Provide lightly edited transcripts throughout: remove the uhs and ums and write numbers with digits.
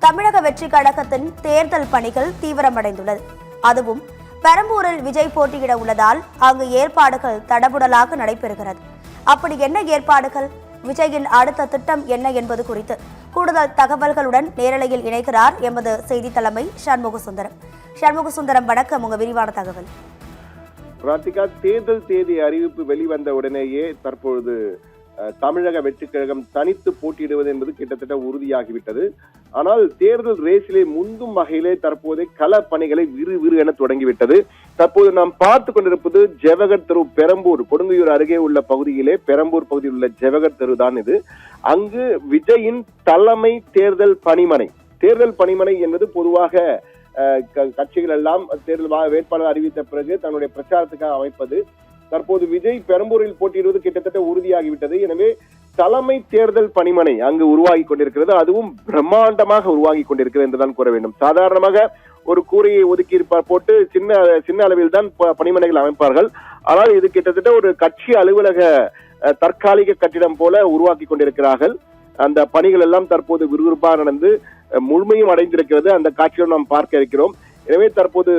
தமிழக வெற்றி கழகத்தின் தேர்தல் பணிகள் தீவிரமடைந்துள்ளது. அதுவும் பெரம்பூரில் விஜய் போட்டியிட உள்ளதால் அங்கு ஏற்பாடுகள் தடபுடலாக நடைபெறுகிறது. அப்படி என்ன ஏற்பாடுகள், விஜயின் அடுத்த திட்டம் என்ன என்பது குறித்து கூடுதல் தகவல்களுடன் நேரலையில் இணைக்கிறார் எமது செய்தி தலைமை சண்முகசுந்தரம். சண்முகசுந்தரம், வணக்கம். உங்க விரிவான தகவல். ராதிகா, தேர்தல் தேதி அறிவிப்பு வெளிவந்த உடனேயே தற்பொழுது தமிழக வெற்றி கழகம் தனித்து போட்டியிடுவது என்பது கிட்டத்தட்ட உறுதியாகிவிட்டது. ஆனால் தேர்தல் ரேஸிலே முந்தும் வகையிலே தற்போது கள பணிகளை விறு என தொடங்கிவிட்டது. தற்போது நாம் பார்த்து கொண்டிருப்பது ஜவஹர் தெரு, பெரம்பூர், கொடுங்கையூர் அருகே உள்ள பகுதியிலே, பெரம்பூர் பகுதியில் உள்ள ஜவஹர் தெரு தான் இது. அங்கு விஜயின் தலைமை தேர்தல் பணிமனை. தேர்தல் பணிமனை என்பது பொதுவாக கட்சிகள் எல்லாம் தேர்தல் வேட்பாளர் அறிவித்த பிறகு தன்னுடைய பிரச்சாரத்துக்காக அமைப்பது. தற்போது விஜய் பெரம்பூரில் போட்டியிடுவது கிட்டத்தட்ட உறுதியாகிவிட்டது. எனவே தலைமை தேர்தல் பணிமனை அங்கு உருவாகி கொண்டிருக்கிறது. அதுவும் பிரம்மாண்டமாக உருவாகி கொண்டிருக்கிறது என்றுதான் கூற வேண்டும். சாதாரணமாக ஒரு கூரையை ஒதுக்கி போட்டு சின்ன அளவில் தான் பணிமனைகள் அமைப்பார்கள். ஆனால் இது கிட்டத்தட்ட ஒரு கட்சி அலுவலக தற்காலிக கட்டிடம் போல உருவாக்கி கொண்டிருக்கிறார்கள். அந்த பணிகள் எல்லாம் தற்போது விறுவிறுப்பாக நடந்து முழுமையும் அடைந்திருக்கிறது. அந்த காட்சியை நாம் பார்க்க இருக்கிறோம். எனவே தற்போது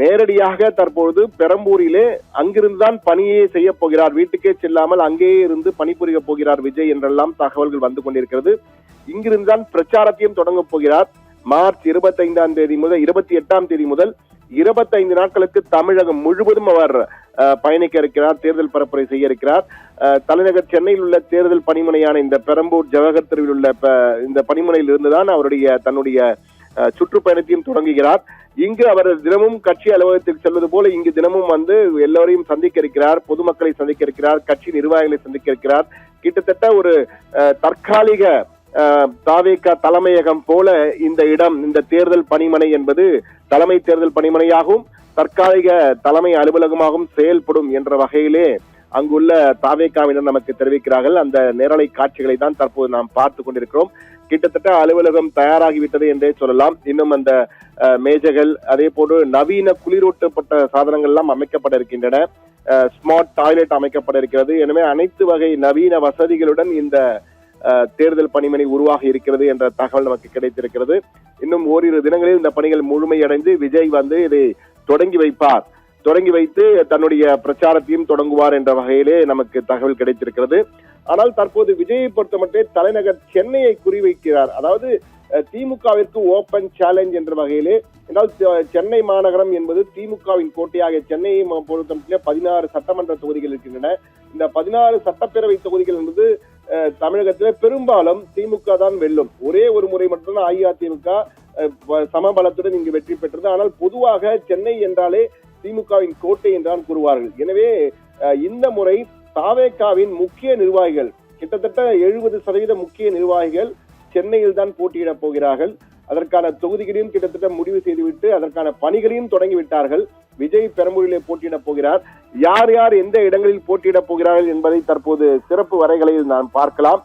நேரடியாக தற்பொழுது பெரம்பூரிலே அங்கிருந்துதான் பணியே செய்ய போகிறார், வீட்டுக்கே செல்லாமல் அங்கேயே இருந்து பணிபுரிய போகிறார் விஜய் என்றெல்லாம் தகவல்கள் வந்து கொண்டிருக்கிறது. இங்கிருந்துதான் பிரச்சாரத்தையும் தொடங்க போகிறார். மார்ச் 25ஆம் தேதி முதல் 28ஆம் தேதி முதல் 25 நாட்களுக்கு தமிழகம் முழுவதும் அவர் பயணிக்க இருக்கிறார், தேர்தல் பரப்புரை செய்ய இருக்கிறார். தலைநகர் சென்னையில் உள்ள தேர்தல் பணிமனையான இந்த பெரம்பூர் ஜவஹர் தெருவில் உள்ள இந்த பணிமனையில் இருந்துதான் அவருடைய தன்னுடைய சுற்றுப்பயணத்தையும் தொடங்குகிறார். இங்கு அவர் தினமும் கட்சி அலுவலகத்துக்கு செல்வது போல இங்கு தினமும் வந்து எல்லோரையும் சந்திக்க இருக்கிறார், பொதுமக்களை சந்திக்க இருக்கிறார், கட்சி நிர்வாகிகளை சந்திக்க இருக்கிறார். கிட்டத்தட்ட ஒரு தற்காலிக தாவேகா தலைமையகம் போல இந்த இடம், இந்த தேர்தல் பணிமனை என்பது தலைமை தேர்தல் பணிமனையாகவும் தற்காலிக தலைமை அலுவலகமாகவும் செயல்படும் என்ற வகையிலே அங்குள்ள தாவேகாவினர் நமக்கு தெரிவிக்கிறார்கள். அந்த நேரலை காட்சிகளை தான் தற்போது நாம் பார்த்து கொண்டிருக்கிறோம். கிட்டத்தட்ட அலுவலகம் தயாராகிவிட்டது என்றே சொல்லலாம். இன்னும் அந்த மேஜைகள், அதே போன்று நவீன குளிரூட்டப்பட்ட சாதனங்கள் எல்லாம் அமைக்கப்பட இருக்கின்றன. ஸ்மார்ட் டாய்லெட் அமைக்கப்பட இருக்கிறது. எனவே அனைத்து வகை நவீன வசதிகளுடன் இந்த தேர்தல் பணிமனை உருவாகி இருக்கிறது என்ற தகவல் நமக்கு கிடைத்திருக்கிறது. இன்னும் ஓரிரு தினங்களில் இந்த பணிகள் முழுமையடைந்து விஜய் வந்து இதை தொடங்கி வைத்து தன்னுடைய பிரச்சாரத்தையும் தொடங்குவார் என்ற வகையிலே நமக்கு தகவல் கிடைத்திருக்கிறது. ஆனால் தற்போது விஜயை பொறுத்தமட்டே தலைநகர் சென்னையை குறிவைக்கிறார். அதாவது திமுகவிற்கு ஓபன் சேலஞ்ச் என்ற வகையிலே, என்றால் சென்னை மாநகரம் என்பது திமுகவின் கோட்டையாக சென்னையை பொறுத்தமட்டிலே 16 சட்டமன்ற தொகுதிகள் இருக்கின்றன. இந்த 16 சட்டப்பேரவை தொகுதிகள் என்பது தமிழகத்திலே பெரும்பாலும் திமுக தான் வெல்லும். ஒரே ஒரு முறை மட்டும்தான் அஇஅதிமுக சமபலத்துடன் இங்கு வெற்றி பெற்றது. ஆனால் பொதுவாக சென்னை என்றாலே திமுகவின் கோட்டை என்றான் கூறுவார்கள். எனவே இந்த முறை தாவேகாவின் முக்கிய நிர்வாகிகள், கிட்டத்தட்ட 70% முக்கிய நிர்வாகிகள் சென்னையில் தான் போட்டியிட போகிறார்கள். அதற்கான தொகுதிகளையும் கிட்டத்தட்ட முடிவு செய்துவிட்டு அதற்கான பணிகளையும் தொடங்கிவிட்டார்கள். விஜய் பெரம்பூரிலே போட்டியிட போகிறார். யார் யார் எந்த இடங்களில் போட்டியிட போகிறார்கள் என்பதை தற்போது சிறப்பு வரைகளில் நாம் பார்க்கலாம்.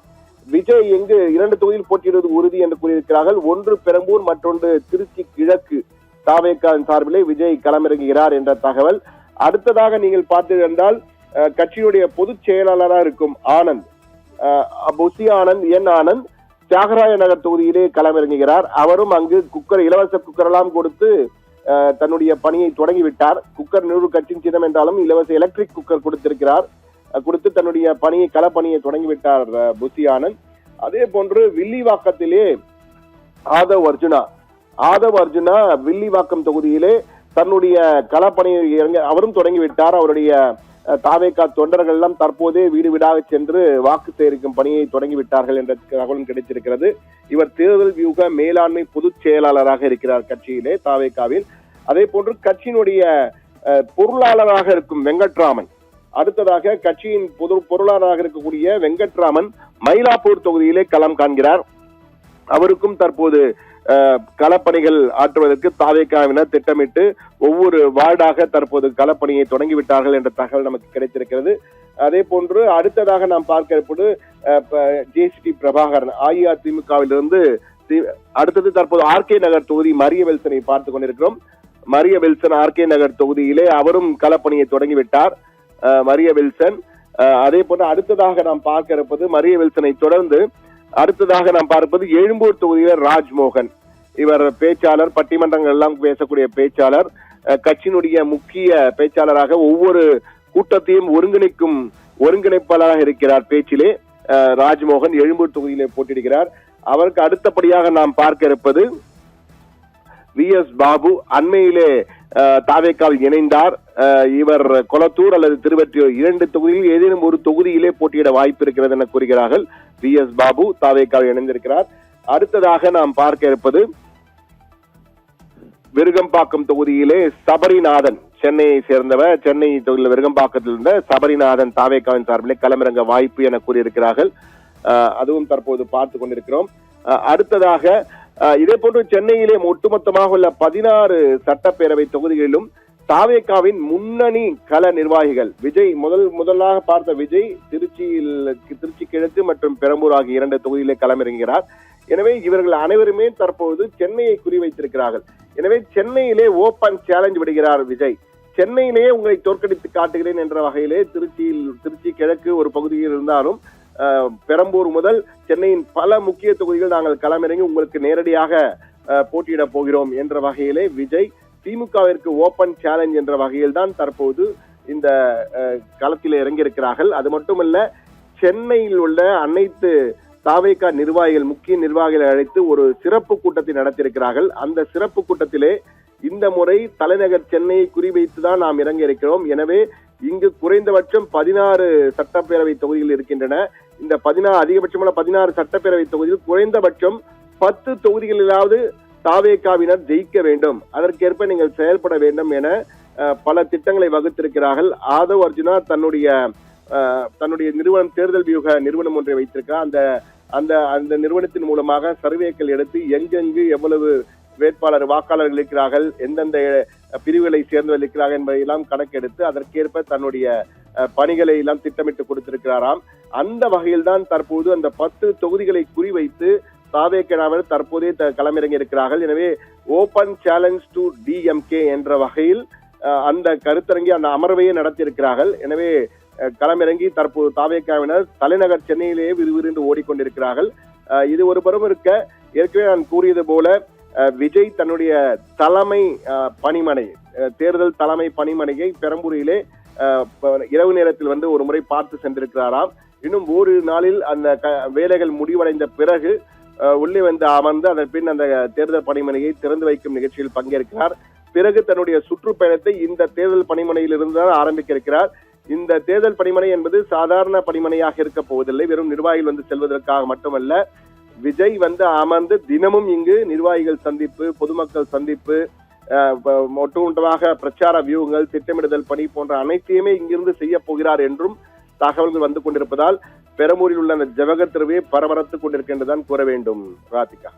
விஜய் எங்கு 2 தொகுதியில் போட்டியிடுவது உறுதி என்று கூறியிருக்கிறார்கள். ஒன்று பெரம்பூர், மற்றொன்று திருச்சி கிழக்கு. தாவேகாவின் சார்பிலே விஜய் களமிறங்குகிறார் என்ற தகவல். அடுத்ததாக நீங்கள் பார்த்தீர்கள் என்றால் கட்சியுடைய பொதுச் செயலாளராக இருக்கும் ஆனந்த், புசி ஆனந்த், ஆனந்த் தியாகராய நகர் தொகுதியிலே களமிறங்குகிறார். அவரும் அங்கு இலவச குக்கர் எல்லாம் கொடுத்து தன்னுடைய பணியை தொடங்கிவிட்டார். குக்கர் 100 கட்சியின் சின்னம் என்றாலும் இலவச எலக்ட்ரிக் குக்கர் கொடுத்து தன்னுடைய களப்பணியை தொடங்கிவிட்டார் புசி ஆனந்த். அதே போன்று வில்லிவாக்கத்திலே ஆதவ் அர்ஜுனா வில்லிவாக்கம் தொகுதியிலே தன்னுடைய களப்பணியை அவரும் தொடங்கிவிட்டார். அவருடைய தாவேகா தொண்டர்கள் எல்லாம் தற்போதே வீடு வீடாக சென்று வாக்கு சேகரிக்கும் பணியை தொடங்கிவிட்டார்கள் என்ற தகவலும் கிடைத்திருக்கிறது. இவர் தேர்தல் வியூக மேலாண்மை பொதுச் செயலாளராக இருக்கிறார் கட்சியிலே தாவேகாவில். அதே போன்று கட்சியினுடைய பொருளாளராக இருக்கும் வெங்கட்ராமன், அடுத்ததாக கட்சியின் பொருளாளராக இருக்கக்கூடிய வெங்கட்ராமன் மயிலாப்பூர் தொகுதியிலே களம் காண்கிறார். அவருக்கும் தற்போது களப்பணிகள் ஆற்றுவதற்கு தாவேகாவினர் திட்டமிட்டு ஒவ்வொரு வார்டாக தற்போது களப்பணியை தொடங்கிவிட்டார்கள் என்ற தகவல் நமக்கு கிடைத்திருக்கிறது. அதே போன்று அடுத்ததாக நாம் பார்க்க இருப்பது ஜேசிடி பிரபாகரன் அஇஅதிமுகவிலிருந்து. அடுத்தது தற்போது ஆர்கே நகர் தொகுதி மரிய வில்சனை பார்த்துக் கொண்டிருக்கிறோம். மரிய வில்சன் ஆர்கே நகர் தொகுதியிலே அவரும் களப்பணியை தொடங்கிவிட்டார் மரிய வில்சன். அதே போன்று அடுத்ததாக நாம் பார்க்க இருப்பது மரிய வில்சனை தொடர்ந்து அடுத்ததாக நாம் பார்ப்பது எழும்பூர் தொகுதியில் ராஜ்மோகன். இவர் பேச்சாளர், பட்டிமன்றங்கள் எல்லாம் பேசக்கூடிய பேச்சாளர், கட்சியினுடைய முக்கிய பேச்சாளராக ஒவ்வொரு கூட்டத்தையும் ஒருங்கிணைப்பாளராக இருக்கிறார். பேச்சிலே ராஜ்மோகன் எழும்பூர் தொகுதியிலே போட்டியிடுகிறார். அவருக்கு அடுத்தபடியாக நாம் பார்க்க இருப்பது VS பாபு. அண்மையிலே தாவேக்காவில் இணைந்தார். இவர் கொளத்தூர் அல்லது திருவெற்றியூர் 2 தொகுதியில் ஏதேனும் ஒரு தொகுதியிலே போட்டியிட வாய்ப்பு இருக்கிறது என கூறுகிறார்கள். VS பாபு தாவேக்காவில் இணைந்திருக்கிறார். அடுத்ததாக நாம் பார்க்க இருப்பது விருகம்பாக்கம் தொகுதியிலே சபரிநாதன், சென்னையை சேர்ந்தவர். சென்னை தொகுதியில் விருகம்பாக்கத்தில் இருந்த சபரிநாதன் தாவேக்காவின் சார்பிலே களமிறங்க வாய்ப்பு என கூறியிருக்கிறார்கள். அதுவும் தற்போது பார்த்து கொண்டிருக்கிறோம். அடுத்ததாக இதே போன்று சென்னையிலே ஒட்டுமொத்தமாக உள்ள 16 சட்டப்பேரவை தொகுதிகளிலும் தாவேக்காவின் முன்னணி கள நிர்வாகிகள் விஜய் முதலாக பார்த்த விஜய் திருச்சி கிழக்கு மற்றும் பெரம்பூர் ஆகிய 2 தொகுதியிலே களமிறங்குகிறார். எனவே இவர்கள் அனைவருமே தற்போது சென்னையை குறிவைத்திருக்கிறார்கள். எனவே சென்னையிலே ஓபன் சேலஞ்ச் விடுகிறார் விஜய். சென்னையிலேயே உங்களை தோற்கடித்து காட்டுகிறேன் என்ற வகையிலே திருச்சி கிழக்கு ஒரு பகுதியில் இருந்தாலும் பெரம்பூர் முதல் சென்னையின் பல முக்கிய தொகுதிகள் நாங்கள் களமிறங்கி உங்களுக்கு நேரடியாக போட்டியிட போகிறோம் என்ற வகையிலே விஜய் திமுகவிற்கு ஓபன் சேலஞ்ச் என்ற வகையில் தான் தற்போது இந்த களத்தில் இறங்கியிருக்கிறார்கள். அது மட்டுமல்ல, சென்னையில் உள்ள அனைத்து தாவேகா நிர்வாகிகள், முக்கிய நிர்வாகிகளை அழைத்து ஒரு சிறப்பு கூட்டத்தை நடத்தியிருக்கிறார்கள். அந்த சிறப்பு கூட்டத்திலே இந்த முறை தலைநகர் சென்னையை குறிவைத்துதான் நாம் இறங்க இருக்கிறோம். எனவே இங்கு குறைந்தபட்சம் 16 சட்டப்பேரவை தொகுதிகள் இருக்கின்றன. இந்த அதிகபட்சமான 16 சட்டப்பேரவை தொகுதியில் குறைந்தபட்சம் 10 தொகுதிகளிலாவது தாவேகாவினர் ஜெயிக்க வேண்டும். அதற்கேற்ப நீங்கள் செயல்பட வேண்டும் என பல திட்டங்களை வகுத்திருக்கிறார்கள். ஆதவ் அர்ஜுனா தன்னுடைய நிறுவனம், தேர்தல் வியூக நிறுவனம் ஒன்றை வைத்திருக்கிறார். அந்த நிறுவனத்தின் மூலமாக சர்வேக்கள் எடுத்து எங்கெங்கு எவ்வளவு வேட்பாளர் வாக்காளர்கள் இருக்கிறார்கள், எந்தெந்த பிரிவுகளை சேர்ந்தவர்கள் இருக்கிறார்கள் என்பதையெல்லாம் கணக்கெடுத்து அதற்கேற்ப தன்னுடைய பணிகளை எல்லாம் திட்டமிட்டு கொடுத்திருக்கிறாராம். அந்த வகையில் தான் தற்போது அந்த 10 தொகுதிகளை குறிவைத்து தாவேகாவினர் தற்போதே களமிறங்கி இருக்கிறார்கள். எனவே ஓபன் சேலஞ்ச் டு DMK என்ற வகையில் அந்த கருத்தரங்கி, அந்த அமர்வையே நடத்தியிருக்கிறார்கள். எனவே களமிறங்கி தற்போது தாவேகாவினர் தலைநகர் சென்னையிலேயே விறுவிறுந்து ஓடிக்கொண்டிருக்கிறார்கள். இது ஒரு புறம் இருக்க, ஏற்கனவே நான் கூறியது போல விஜய் தன்னுடைய தலைமை பணிமனை, தேர்தல் தலைமை பணிமனையை பெரம்பூரிலே இரவு நேரத்தில் ஒரு முறை பார்த்து சென்றிருக்கிறாராம். இன்னும் ஒரு நாளில் அந்த வேலைகள் முடிவடைந்த பிறகு உள்ளே அமர்ந்து அதன் பின் அந்த தேர்தல் பணிமனையை திறந்து வைக்கும் நிகழ்ச்சியில் பங்கேற்கிறார். பிறகு தன்னுடைய சுற்றுப்பயணத்தை இந்த தேர்தல் பணிமனையில் இருந்துதான் ஆரம்பிக்க இருக்கிறார். இந்த தேர்தல் பணிமனை என்பது சாதாரண பணிமனையாக இருக்க போவதில்லை. வெறும் நிர்வாகிகள் செல்வதற்காக மட்டுமல்ல, விஜய் அமர்ந்து தினமும் இங்கு நிர்வாகிகள் சந்திப்பு, பொதுமக்கள் சந்திப்பு, ஒட்டுமொத்தமாக பிரச்சார வியூகங்கள், திட்டமிடுதல் பணி போன்ற அனைத்தையுமே இங்கிருந்து செய்ய போகிறார் என்றும் தகவல்கள் வந்து கொண்டிருப்பதால் பெரம்பூரில் உள்ள அந்த ஜவஹர் தெருவே பரபரத்துக் கொண்டிருக்கின்றதான் கூற வேண்டும். ராதிகா.